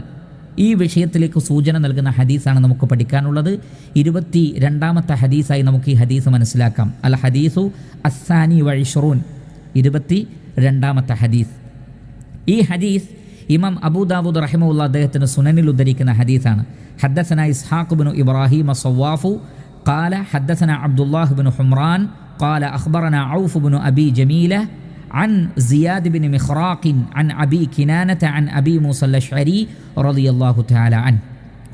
S1: ഈ വിഷയത്തിലേക്ക് സൂചന നൽകുന്ന ഹദീസാണ് നമുക്ക് പഠിക്കാനുള്ളത്. 22ാമത്തെ ഹദീസായി നമുക്ക് ഈ ഹദീസ് മനസ്സിലാക്കാം. അൽ ഹദീസു അസ്സാനി വഇശ്റൂൻ, 22ാമത്തെ ഹദീസ്. ഈ ഹദീസ് ഇമാം അബൂ ദാവൂദ് റഹിമഹുല്ലാഹ് അദ്ദേഹത്തിന് സുനനിൽ ഉദ്ധരിക്കുന്ന ഹദീസാണ്. ഹദ്ദസന ഇസ്ഹാഖ് ബിൻ ഇബ്രാഹിം അസ്സവാഫു ഖാല ഹദ്ദസന അബ്ദുല്ലാഹ് ബിൻ ഹുംറാൻ ഖാല അഖ്ബറന ഔഫ് ബിൻ അബി ജമീല عن زياد بن مخراق عن أبي كنانة عن أبي موسى الأشعري رضي الله تعالى عنه.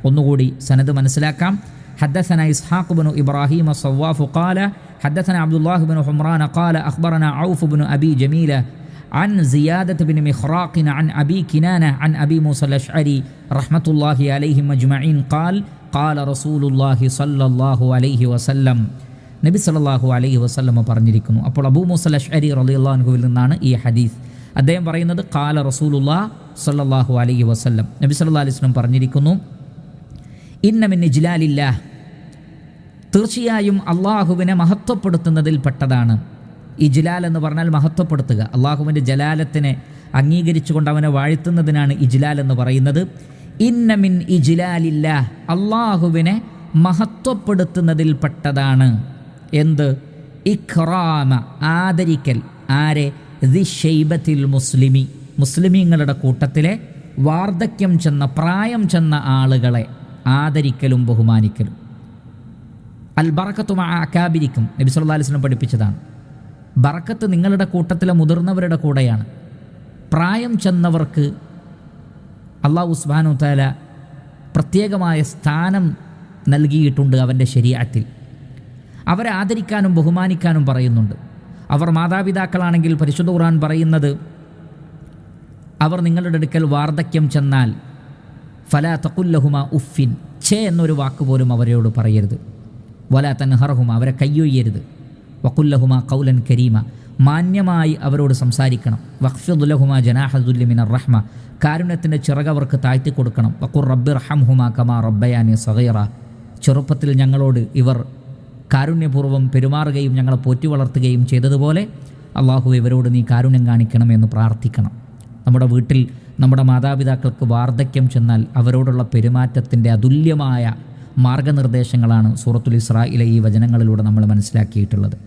S1: ونقولي سند منسلاكم. حدثنا إسحاق بن إبراهيم الصواف قال حدثنا عبد الله بن حمران قال أخبرنا عوف بن أبي جميلة عن زيادة بن مخراق عن أبي كنانة عن أبي موسى الأشعري رحمة الله عليهم أجمعين قال قال رسول الله صلى الله عليه وسلم, നബി സല്ലല്ലാഹു അലൈഹി വസല്ലം പറഞ്ഞിരിക്കുന്നു. അപ്പോൾ അബൂ മൂസ അശ്അരി റളിയല്ലാഹു അൻഹുവിൽ നിന്നാണ് ഈ ഹദീസ്. അദ്ദേഹം പറയുന്നത് ഖാല റസൂലുള്ളാഹി സല്ലല്ലാഹു അലൈഹി വസല്ലം, നബി സല്ലല്ലാഹു അലൈഹി വസല്ലം പറഞ്ഞിരിക്കുന്നു, ഇന്ന മിൻ ഇജ്ലാലില്ലാഹ്, തീർച്ചയായും അള്ളാഹുവിനെ മഹത്വപ്പെടുത്തുന്നതിൽ പെട്ടതാണ്. ഇജ്ലാൽ എന്ന് പറഞ്ഞാൽ മഹത്വപ്പെടുത്തുക. അള്ളാഹുവിൻ്റെ ജലാലത്തിനെ അംഗീകരിച്ചുകൊണ്ട് അവനെ വാഴ്ത്തുന്നതിനാണ് ഇജ്ലാൽ എന്ന് പറയുന്നത്. ഇന്ന മിൻ ഇജ്ലാലില്ലാഹ്, അള്ളാഹുവിനെ മഹത്വപ്പെടുത്തുന്നതിൽ പെട്ടതാണ് എന്ത്? ഇഖ്റാമ, ആദരിക്കൽ. ആരെ? ദിശൈബത്തിൽ മുസ്ലിമി, മുസ്ലിമീങ്ങളുടെ കൂട്ടത്തിലെ വാർദ്ധക്യം ചെന്ന പ്രായം ചെന്ന ആളുകളെ ആദരിക്കലും ബഹുമാനിക്കലും. അൽ ബറക്കത്തു മഅ അകാബിരിക്കും, നബി സല്ലല്ലാഹു അലൈഹി വസല്ലം പഠിപ്പിച്ചതാണ്. ബറക്കത്ത് നിങ്ങളുടെ കൂട്ടത്തിലെ മുതിർന്നവരുടെ കൂടെയാണ്. പ്രായം ചെന്നവർക്ക് അല്ലാഹു സുബ്ഹാനഹു വ തആല പ്രത്യേകമായ സ്ഥാനം നൽകിയിട്ടുണ്ട് അവൻ്റെ ശരീഅത്തിൽ. അവരെ ആദരിക്കാനും ബഹുമാനിക്കാനും പറയുന്നുണ്ട്. അവർ മാതാപിതാക്കളാണെങ്കിൽ പരിശുദ്ധ ഖുർആൻ പറയുന്നത്, അവർ നിങ്ങളുടെ അടുക്കൽ വാർദ്ധക്യം ചെന്നാൽ ഫലാ തഖുൽ ലഹുമാ ഉഫിൻ, ഛേ എന്നൊരു വാക്ക് പോലും അവരോട് പറയരുത്. വലാ തൻഹർഹുമ, അവരെ കയ്യൊയ്യരുത്. വഖുൽ ലഹുമാ ഖൗലൻ കരീമ, മാന്യമായി അവരോട് സംസാരിക്കണം. വഖ്ഫിദ് ലഹുമാ ജനാഹ ദുല്ലി മിനർ റഹ്മ, കാരുണ്യത്തിൻ്റെ ചിറക് അവർക്ക് താഴ്ത്തി കൊടുക്കണം. വഖുർ റബ്ബിർഹംഹുമാ കമാ റബ്ബയാനി സഗീറ, ചെറുപ്പത്തിൽ ഞങ്ങളോട് ഇവർ കാരുണ്യപൂർവ്വം പെരുമാറുകയും ഞങ്ങളെ പോറ്റി വളർത്തുകയും ചെയ്തതുപോലെ അള്ളാഹു ഇവരോട് നീ കാരുണ്യം കാണിക്കണമെന്ന് പ്രാർത്ഥിക്കണം. നമ്മുടെ വീട്ടിൽ നമ്മുടെ മാതാപിതാക്കൾക്ക് വാർദ്ധക്യം ചെന്നാൽ അവരോടുള്ള പെരുമാറ്റത്തിൻ്റെ അതുല്യമായ മാർഗനിർദ്ദേശങ്ങളാണ് സൂറത്തുൽ ഇസ്രായിലെ ഈ വചനങ്ങളിലൂടെ നമ്മൾ മനസ്സിലാക്കിയിട്ടുള്ളത്.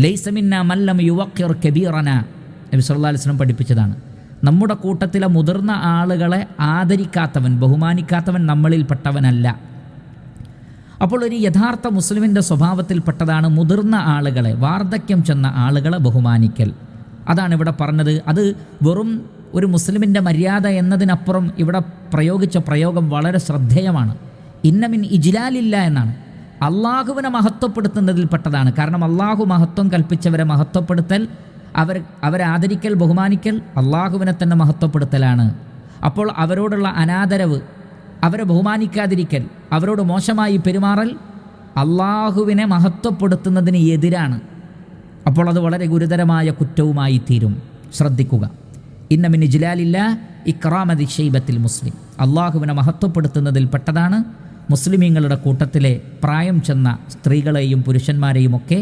S1: ലൈസ മിന്നാ മല്ലം യുവഖിർ കബീറന, നബി സല്ലല്ലാഹു അലൈഹി വസല്ലം പഠിപ്പിച്ചതാണ്. നമ്മുടെ കൂട്ടത്തിലെ മുതിർന്ന ആളുകളെ ആദരിക്കാത്തവൻ, ബഹുമാനിക്കാത്തവൻ നമ്മളിൽപ്പെട്ടവനല്ല. അപ്പോൾ ഒരു യഥാർത്ഥ മുസ്ലിമിൻ്റെ സ്വഭാവത്തിൽപ്പെട്ടതാണ് മുതിർന്ന ആളുകളെ, വാർദ്ധക്യം ചെന്ന ആളുകളെ ബഹുമാനിക്കൽ. അതാണ് ഇവിടെ പറഞ്ഞത്. അത് വെറും ഒരു മുസ്ലിമിൻ്റെ മര്യാദ എന്നതിനപ്പുറം ഇവിടെ പ്രയോഗിച്ച പ്രയോഗം വളരെ ശ്രദ്ധേയമാണ്. ഇന്ന മിൻ ഇജ്ലാലില്ല എന്നാണ്. അള്ളാഹുവിനെ മഹത്വപ്പെടുത്തുന്നതിൽപ്പെട്ടതാണ്. കാരണം അള്ളാഹു മഹത്വം കൽപ്പിച്ചവരെ മഹത്വപ്പെടുത്തൽ, അവരെ ആദരിക്കൽ, ബഹുമാനിക്കൽ അള്ളാഹുവിനെ തന്നെ മഹത്വപ്പെടുത്തലാണ്. അപ്പോൾ അവരോടുള്ള അനാദരവ്, അവരെ ബഹുമാനിക്കാതിരിക്കൽ, അവരോട് മോശമായി പെരുമാറൽ അള്ളാഹുവിനെ മഹത്വപ്പെടുത്തുന്നതിന് എതിരാണ്. അപ്പോൾ അത് വളരെ ഗുരുതരമായ കുറ്റവുമായി തീരും. ശ്രദ്ധിക്കുക. ഇന്ന മിൻ ഇജ്ലാലില്ലാഹ് ഇക്റാമ ദിശൈബത്തിൽ മുസ്ലിം, അള്ളാഹുവിനെ മഹത്വപ്പെടുത്തുന്നതിൽ പെട്ടതാണ് മുസ്ലിമീങ്ങളുടെ കൂട്ടത്തിലെ പ്രായം ചെന്ന സ്ത്രീകളെയും പുരുഷന്മാരെയും ഒക്കെ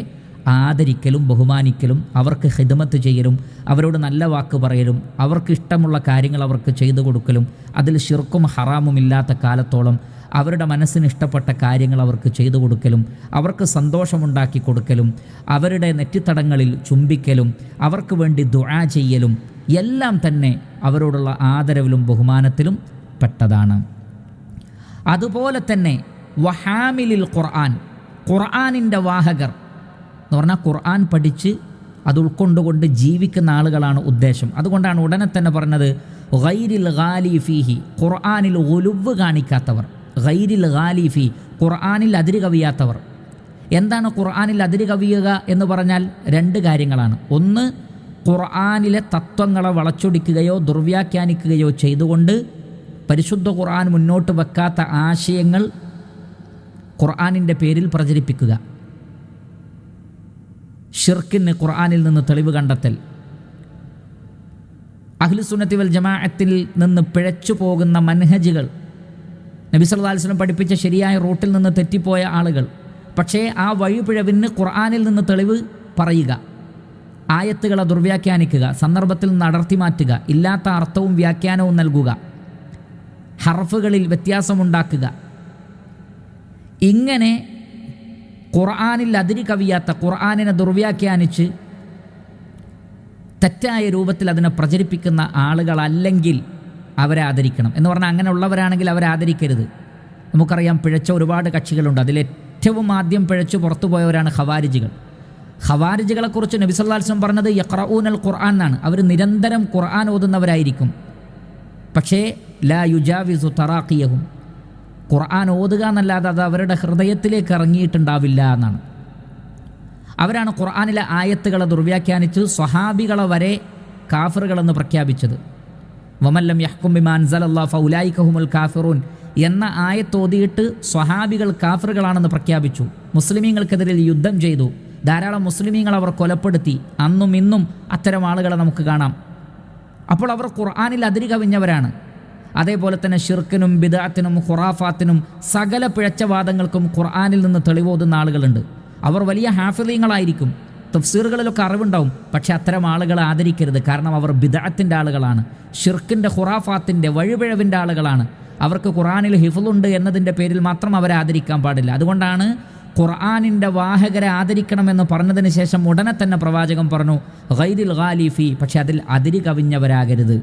S1: ആദരിക്കലും ബഹുമാനിക്കലും, അവർക്ക് ഖിദ്മത്ത് ചെയ്യലും, അവരോട് നല്ല വാക്ക് പറയലും, അവർക്ക് ഇഷ്ടമുള്ള കാര്യങ്ങൾ അവർക്ക് ചെയ്തു കൊടുക്കലും, അതിൽ ശിർക്കും ഹറാമും ഇല്ലാത്ത കാലത്തോളം അവരുടെ മനസ്സിന് ഇഷ്ടപ്പെട്ട കാര്യങ്ങൾ അവർക്ക് ചെയ്തു കൊടുക്കലും, അവർക്ക് സന്തോഷമുണ്ടാക്കി കൊടുക്കലും, അവരുടെ നെറ്റിത്തടങ്ങളിൽ ചുംബിക്കലും, അവർക്ക് വേണ്ടി ദുആ ചെയ്യലും എല്ലാം തന്നെ അവരോടുള്ള ആദരവിലും ബഹുമാനത്തിലും പെട്ടതാണ്. അതുപോലെ തന്നെ വഹാമിലിൽ ഖുർആൻ, ഖുർആനിൻ്റെ വാഹകർ എന്ന് പറഞ്ഞാൽ ഖുർആൻ പഠിച്ച് അത് ഉൾക്കൊണ്ടുകൊണ്ട് ജീവിക്കുന്ന ആളുകളാണ് ഉദ്ദേശം. അതുകൊണ്ടാണ് ഉടനെ തന്നെ പറഞ്ഞത് ഗൈരിൽ ഗാലി ഫീഹി, ഖുർആനിൽ ഗുലുവ് കാണിക്കാത്തവർ. ഗൈരിൽ ഗാലി ഫീ, ഖുർആനിൽ അതിര് കവിയാത്തവർ. എന്താണ് ഖുർആനിൽ അതിര് കവിയുക എന്ന് പറഞ്ഞാൽ? രണ്ട് കാര്യങ്ങളാണ്. ഒന്ന്, ഖുർആനിലെ തത്വങ്ങളെ വളച്ചൊടിക്കുകയോ ദുർവ്യാഖ്യാനിക്കുകയോ ചെയ്തുകൊണ്ട് പരിശുദ്ധ ഖുർആൻ മുന്നോട്ട് വെക്കാത്ത ആശയങ്ങൾ ഖുർആനിൻ്റെ പേരിൽ പ്രചരിപ്പിക്കുക. ഷിർക്കിന് ഖുർആനിൽ നിന്ന് തെളിവ് കണ്ടെത്തൽ. അഹ്ലുസുന്നത്തി വൽ ജമാഅത്തിൽ നിന്ന് പിഴച്ചു പോകുന്ന മൻഹജുകൾ, നബി സല്ലല്ലാഹു അലൈഹി വസല്ലം പഠിപ്പിച്ച ശരിയായ റൂട്ടിൽ നിന്ന് തെറ്റിപ്പോയ ആളുകൾ, പക്ഷേ ആ വഴിപിഴവിന് ഖുർആനിൽ നിന്ന് തെളിവ് പറയുക, ആയത്തുകളെ ദുർവ്യാഖ്യാനിക്കുക, സന്ദർഭത്തിൽ നിന്ന് അടർത്തി മാറ്റുക, ഇല്ലാത്ത അർത്ഥവും വ്യാഖ്യാനവും നൽകുക, ഹർഫുകളിൽ വ്യത്യാസമുണ്ടാക്കുക. ഇങ്ങനെ ഖുർആനിൽ അതിരി കവിയാത്ത, ഖുർആനിനെ ദുർവ്യാഖ്യാനിച്ച് തെറ്റായ രൂപത്തിൽ അതിനെ പ്രചരിപ്പിക്കുന്ന ആളുകളല്ലെങ്കിൽ അവരെ ആദരിക്കണം. എന്ന് പറഞ്ഞാൽ അങ്ങനെയുള്ളവരാണെങ്കിൽ അവരെ ആദരിക്കരുത്. നമുക്കറിയാം, പിഴച്ച ഒരുപാട് കക്ഷികളുണ്ട്. അതിലേറ്റവും ആദ്യം പിഴച്ചു പുറത്തുപോയവരാണ് ഖവാരിജികൾ. ഖവാരിജികളെക്കുറിച്ച് നബി സല്ലല്ലാഹു അലൈഹി വസല്ലം പറഞ്ഞത് യഖ്റഊനൽ ഖുർആൻ എന്നാണ്. അവർ നിരന്തരം ഖുർആൻ ഓതുന്നവരായിരിക്കും, പക്ഷേ ലാ യുജാവിസു തറാഖിയഹും, ഖുർആൻ ഓതുക എന്നല്ലാതെ അത് അവരുടെ ഹൃദയത്തിലേക്ക് ഇറങ്ങിയിട്ടുണ്ടാവില്ല എന്നാണ്. അവരാണ് ഖുർആനിലെ ആയത്തുകളെ ദുർവ്യാഖ്യാനിച്ച് സ്വഹാബികളെ വരെ കാഫിറുകളെന്ന് പ്രഖ്യാപിച്ചത്. വമല്ലം യഹ്കും ബിമാ അൻസലല്ലാഹു ഫൗലൈക ഹുമുൽ കാഫിറൂൻ എന്ന ആയത്തോതിയിട്ട് സ്വഹാബികൾ കാഫിറുകളാണെന്ന് പ്രഖ്യാപിച്ചു. മുസ്ലിമീങ്ങൾക്കെതിരെ യുദ്ധം ചെയ്തു. ധാരാളം മുസ്ലിമീങ്ങൾ അവർ കൊലപ്പെടുത്തി. അന്നും ഇന്നും അത്തരം ആളുകളെ നമുക്ക് കാണാം. അപ്പോൾ അവർ ഖുർആനിൽ അതിര് കവിഞ്ഞവരാണ്. അതേപോലെ തന്നെ ഷിർക്കിനും ബിദ്അത്തിനും ഖുറാഫാത്തിനും സകല പിഴച്ചവാദങ്ങൾക്കും ഖുർആനിൽ നിന്ന് തെളിവോതുന്ന ആളുകളുണ്ട്. അവർ വലിയ ഹാഫിളീങ്ങളായിരിക്കും, തഫ്സീറുകളിലൊക്കെ അറിവുണ്ടാവും. പക്ഷെ അത്തരം ആളുകളെ ആദരിക്കരുത്. കാരണം അവർ ബിദ്അത്തിൻ്റെ ആളുകളാണ്, ഷിർക്കിൻ്റെ ഖുറാഫാത്തിൻ്റെ വഴിപിഴവിൻ്റെ ആളുകളാണ്. അവർക്ക് ഖുർആനിൽ ഹിഫ്ളുണ്ട് എന്നതിൻ്റെ പേരിൽ മാത്രം അവരെ ആദരിക്കാൻ പാടില്ല. അതുകൊണ്ടാണ് ഖുർആനിൻ്റെ വാഹകരെ ആദരിക്കണമെന്ന് പറഞ്ഞതിന് ശേഷം ഉടനെ തന്നെ പ്രവാചകൻ പറഞ്ഞു ഗൈരിൽ ഗാലിഫി, പക്ഷെ അതിൽ അതിരി കവിഞ്ഞവരാകരുത്.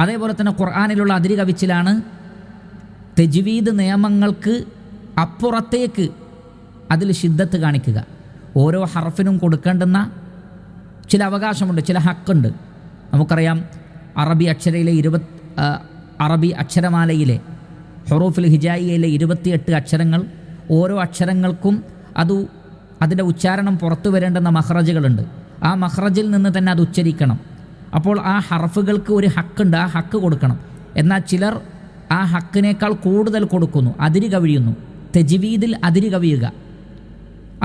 S1: അതേപോലെ തന്നെ ഖുർആനിലുള്ള അതിരി കവിച്ചിലാണ് തജ്വീദ് നിയമങ്ങൾക്ക് അപ്പുറത്തേക്ക് അതിൽ ശിദ്ദത്ത് കാണിക്കുക. ഓരോ ഹർഫിനും കൊടുക്കേണ്ടുന്ന ചില അവകാശമുണ്ട്, ചില ഹക്കുണ്ട്. നമുക്കറിയാം അറബി അക്ഷരമാലയിലെ ഹുറൂഫുൽ ഹിജായിയയിലെ 28 അക്ഷരങ്ങൾ, ഓരോ അക്ഷരങ്ങൾക്കും അതിൻ്റെ ഉച്ചാരണം പുറത്തു വരേണ്ടുന്ന മഖ്റജുകളുണ്ട്. ആ മഖ്റജിൽ നിന്ന് തന്നെ അത് ഉച്ചരിക്കണം. അപ്പോൾ ആ ഹർഫുകൾക്ക് ഒരു ഹക്കുണ്ട്, ആ ഹക്ക് കൊടുക്കണം. എന്നാൽ ചിലർ ആ ഹക്കിനേക്കാൾ കൂടുതൽ കൊടുക്കുന്നു, അതിരി കവിയുന്നു. തജ്വീദിൽ അതിരി കവിയുക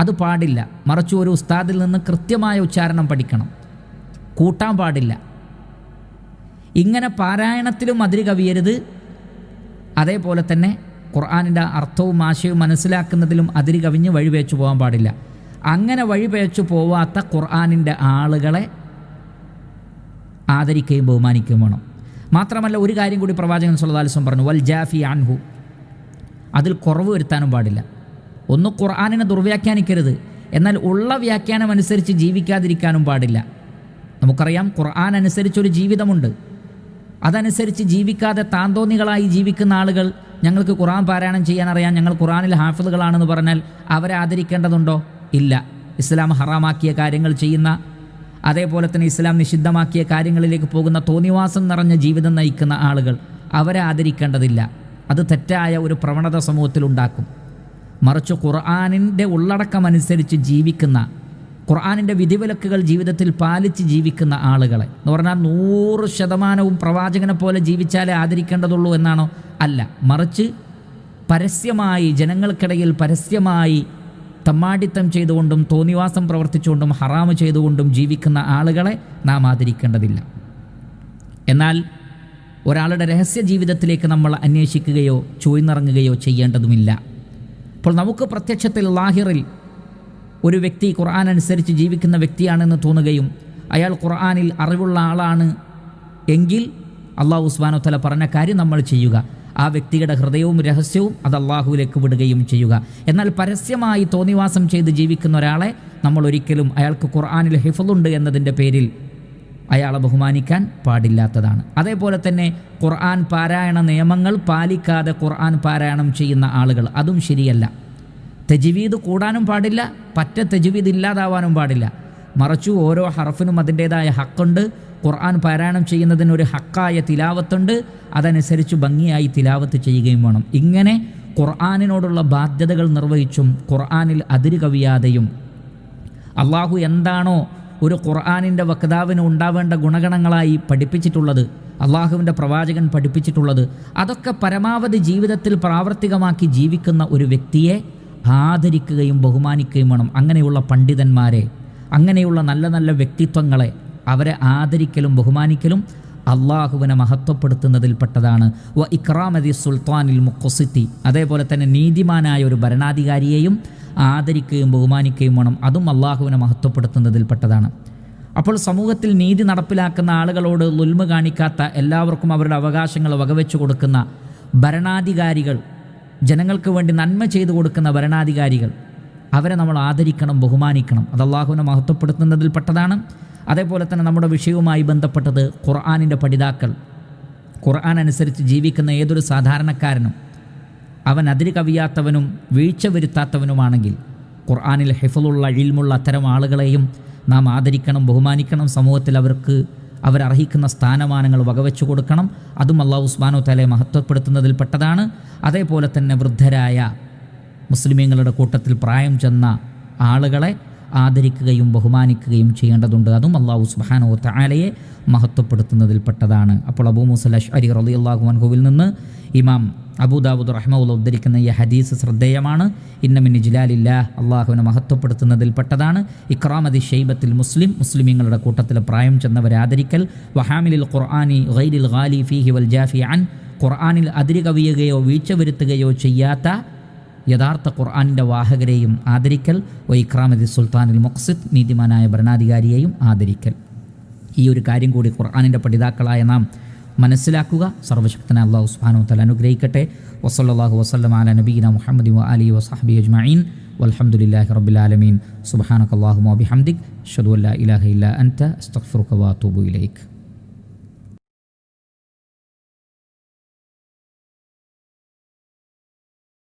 S1: അത് പാടില്ല. മറിച്ച് ഒരു ഉസ്താദിൽ നിന്ന് കൃത്യമായ ഉച്ചാരണം പഠിക്കണം, കൂട്ടാൻ പാടില്ല. ഇങ്ങനെ പാരായണത്തിലും അതിരി കവിയരുത്. അതേപോലെ തന്നെ ഖുർആനിൻ്റെ അർത്ഥവും ആശയവും മനസ്സിലാക്കുന്നതിലും അതിരി കവിഞ്ഞ് വഴിപേച്ചു പോകാൻ പാടില്ല. അങ്ങനെ വഴിപേച്ചു പോവാത്ത ഖുർആനിൻ്റെ ആളുകളെ ആദരിക്കുകയും ബഹുമാനിക്കുകയും വേണം. മാത്രമല്ല ഒരു കാര്യം കൂടി പ്രവാചകൻ സ്വല്ലല്ലാഹു അലൈഹി വസല്ലം പറഞ്ഞു, വൽ ജാഫി അൻഹു, അതിൽ കുറവ് വരുത്താനും പാടില്ല. ഒന്ന് ഖുർആനിനെ ദുർവ്യാഖ്യാനിക്കരുത്, എന്നാൽ ഉള്ള വ്യാഖ്യാനം അനുസരിച്ച് ജീവിക്കാതിരിക്കാനും പാടില്ല. നമുക്കറിയാം ഖുർആൻ അനുസരിച്ചൊരു ജീവിതമുണ്ട്. അതനുസരിച്ച് ജീവിക്കാതെ താന്തോന്നികളായി ജീവിക്കുന്ന ആളുകൾ ഞങ്ങൾക്ക് ഖുർആൻ പാരായണം ചെയ്യാൻ അറിയാം, ഞങ്ങൾ ഖുർആനിൽ ഹാഫിളുകളാണെന്ന് പറഞ്ഞാൽ അവരെ ആദരിക്കേണ്ടതുണ്ടോ? ഇല്ല. ഇസ്ലാം ഹറാമാക്കിയ കാര്യങ്ങൾ ചെയ്യുന്ന, അതേപോലെ തന്നെ ഇസ്ലാം നിഷിദ്ധമാക്കിയ കാര്യങ്ങളിലേക്ക് പോകുന്ന തോന്നിവാസം നിറഞ്ഞ ജീവിതം നയിക്കുന്ന ആളുകൾ, അവരെ ആദരിക്കേണ്ടതില്ല. അത് തെറ്റായ ഒരു പ്രവണത സമൂഹത്തിലുണ്ടാക്കും. മറിച്ച് ഖുർആനിൻ്റെ ഉള്ളടക്കമനുസരിച്ച് ജീവിക്കുന്ന, ഖുർആനിൻ്റെ വിധിവിലക്കുകൾ ജീവിതത്തിൽ പാലിച്ച് ജീവിക്കുന്ന ആളുകളെ എന്ന് പറഞ്ഞാൽ 100% പ്രവാചകനെ പോലെ ജീവിച്ചാലേ ആദരിക്കേണ്ടതുള്ളൂ എന്നാണോ? അല്ല. മറിച്ച് പരസ്യമായി ജനങ്ങൾക്കിടയിൽ പരസ്യമായി തമ്മാടിത്തം ചെയ്തുകൊണ്ടും തോന്നിവാസം പ്രവർത്തിച്ചുകൊണ്ടും ഹറാമ് ചെയ്തുകൊണ്ടും ജീവിക്കുന്ന ആളുകളെ നാം ആദരിക്കേണ്ടതില്ല. എന്നാൽ ഒരാളുടെ രഹസ്യ ജീവിതത്തിലേക്ക് നമ്മൾ അന്വേഷിക്കുകയോ ചൂഴ്ന്നിറങ്ങുകയോ ചെയ്യേണ്ടതുമില്ല. അപ്പോൾ നമുക്ക് പ്രത്യക്ഷത്തിൽ ലാഹിറിൽ ഒരു വ്യക്തി ഖുർആൻ അനുസരിച്ച് ജീവിക്കുന്ന വ്യക്തിയാണെന്ന് തോന്നുകയും അയാൾ ഖുർആനിൽ അറിവുള്ള ആളാണ് എങ്കിൽ അല്ലാഹു സുബ്ഹാനഹു വ തആല പറഞ്ഞ കാര്യം നമ്മൾ ചെയ്യുക. ആ വ്യക്തിയുടെ ഹൃദയവും രഹസ്യവും അത് അള്ളാഹുവിലേക്ക് വിടുകയും ചെയ്യുക. എന്നാൽ പരസ്യമായി തോന്നിവാസം ചെയ്ത് ജീവിക്കുന്ന ഒരാളെ നമ്മൾ ഒരിക്കലും അയാൾക്ക് ഖുർആനിൽ ഹിഫ്ളുണ്ട് എന്നതിൻ്റെ പേരിൽ അയാളെ ബഹുമാനിക്കാൻ പാടില്ലാത്തതാണ്. അതേപോലെ തന്നെ ഖുർആൻ പാരായണ നിയമങ്ങൾ പാലിക്കാതെ ഖുർആൻ പാരായണം ചെയ്യുന്ന ആളുകൾ, അതും ശരിയല്ല. തജ്വീദ് കൂടാനും പാടില്ല, പറ്റ തജ്വീദ് ഇല്ലാതാവാനും പാടില്ല. മറിച്ചു ഓരോ ഹർഫിനും അതിൻ്റേതായ ഹക്കുണ്ട്. ഖുർആൻ പാരായണം ചെയ്യുന്നതിനൊരു ഹക്കായ തിലാവത്തുണ്ട്. അതനുസരിച്ച് ഭംഗിയായി തിലാവത്ത് ചെയ്യുകയും വേണം. ഇങ്ങനെ ഖുർആനിനോടുള്ള ബാധ്യതകൾ നിർവഹിച്ചും ഖുർആനിൽ അതിര് കവിയാതെയും അള്ളാഹു എന്താണോ ഒരു ഖുർആനിൻ്റെ വക്താവിന് ഉണ്ടാവേണ്ട ഗുണഗണങ്ങളായി പഠിപ്പിച്ചിട്ടുള്ളത്, അള്ളാഹുവിൻ്റെ പ്രവാചകൻ പഠിപ്പിച്ചിട്ടുള്ളത്, അതൊക്കെ പരമാവധി ജീവിതത്തിൽ പ്രാവർത്തികമാക്കി ജീവിക്കുന്ന ഒരു വ്യക്തിയെ ആദരിക്കുകയും ബഹുമാനിക്കുകയും വേണം. അങ്ങനെയുള്ള പണ്ഡിതന്മാരെ, അങ്ങനെയുള്ള നല്ല നല്ല വ്യക്തിത്വങ്ങളെ, അവരെ ആദരിക്കലും ബഹുമാനിക്കലും അള്ളാഹുവിനെ മഹത്വപ്പെടുത്തുന്നതിൽപ്പെട്ടതാണ്. വ ഇക്റാമതി സുൽത്താനിൽ മുഖ്സിത്തി, അതേപോലെ തന്നെ നീതിമാനായ ഒരു ഭരണാധികാരിയെയും ആദരിക്കുകയും ബഹുമാനിക്കുകയും വേണം. അതും അള്ളാഹുവിനെ മഹത്വപ്പെടുത്തുന്നതിൽപ്പെട്ടതാണ്. അപ്പോൾ സമൂഹത്തിൽ നീതി നടപ്പിലാക്കുന്ന ആളുകളോട് ളുൽമ് കാണിക്കാത്ത, എല്ലാവർക്കും അവരുടെ അവകാശങ്ങൾ വകവെച്ചു കൊടുക്കുന്ന ഭരണാധികാരികൾ, ജനങ്ങൾക്ക് വേണ്ടി നന്മ ചെയ്തു കൊടുക്കുന്ന ഭരണാധികാരികൾ, അവരെ നമ്മൾ ആദരിക്കണം, ബഹുമാനിക്കണം. അത് അള്ളാഹുവിനെ മഹത്വപ്പെടുത്തുന്നതിൽപ്പെട്ടതാണ്. അതേപോലെ തന്നെ നമ്മുടെ വിഷയവുമായി ബന്ധപ്പെട്ടത് ഖുർആനിൻ്റെ പഠിതാക്കൾ, ഖുർആൻ അനുസരിച്ച് ജീവിക്കുന്ന ഏതൊരു സാധാരണക്കാരനും അവൻ അതിര് കവിയാത്തവനും വീഴ്ച വരുത്താത്തവനുമാണെങ്കിൽ ഖുർആനിൽ ഹിഫ്ളുള്ള ഇൽമുള്ള അത്തരം ആളുകളെയും നാം ആദരിക്കണം, ബഹുമാനിക്കണം. സമൂഹത്തിൽ അവരർഹിക്കുന്ന സ്ഥാനമാനങ്ങൾ വകവെച്ചു കൊടുക്കണം. അതും അല്ലാഹു സുബ്ഹാനഹു വ തആലയെ മഹത്വപ്പെടുത്തുന്നതിൽപ്പെട്ടതാണ്. അതേപോലെ തന്നെ വൃദ്ധരായ മുസ്ലിമീങ്ങളുടെ കൂട്ടത്തിൽ പ്രായം ചെന്ന ആളുകളെ ആദരിക്കുകയും ബഹുമാനിക്കുകയും ചെയ്യേണ്ടതുണ്ട്. അതും അല്ലാഹു സുബ്ഹാനഹു വ തആലയെ മഹത്വപ്പെടുത്തുന്നതിൽപ്പെട്ടതാണ്. അപ്പോൾ അബൂ മൂസ അശ്അരി റളിയല്ലാഹു അൻഹുവിൽ നിന്ന് ഇമാം അബൂദാവൂദ് റഹ്മഹുള്ള ഉദ്ധരിക്കുന്ന ഈ ഹദീസ് ശ്രദ്ധേയമാണ്. ഇന്ന മിൻ ഇജ്ലാലില്ലാഹ്, അള്ളാഹുവിനെ മഹത്വപ്പെടുത്തുന്നതിൽപ്പെട്ടതാണ് ഇക്റാമതി ഷൈബത്തിൽ മുസ്ലിം, മുസ്ലിമീങ്ങളുടെ കൂട്ടത്തിൽ പ്രായം ചെന്നവരെ ആദരിക്കൽ. വഹാമിലിൽ ഖുർആനി ഗൈരിൽ ഗാലി ഫീഹി വൽ ജാഫി അൻ, ഖുർആനിൽ അതിര് കവിയുകയോ വീഴ്ച വരുത്തുകയോ ചെയ്യാത്ത യഥാർത്ഥ ഖുർആനിൻ്റെ വാഹകരെയും ആദരിക്കൽ. വ ഇക്റാമതി സുൽത്താനിൽ മുഖ്സിദ്, നീതിമാനായ ഭരണാധികാരിയെയും ആദരിക്കൽ. ഈ ഒരു കാര്യം കൂടി ഖുർആനിൻ്റെ പഠിതാക്കളായ നാം മനസ്സിലാക്കുക. സർവശക്തനായ അല്ലാഹു സുബ്ഹാനഹു വ തആല അനുഗ്രഹിക്കട്ടെ. വസല്ലല്ലാഹു വസല്ലമ അലാ നബിയിന മുഹമ്മദി വ ആലിഹി വസഹ്ബിഹി അജ്മഈൻ വൽഹംദുലില്ലാഹി റബ്ബിൽ ആലമീൻ. സുബ്ഹാനകല്ലാഹുമ്മ വബിഹംദിക അശ്ഹദു അൻ ലാ ഇലാഹ ഇല്ലാ അൻത അസ്തഗ്ഫിറുക വ അതൂബു ഇലൈക്.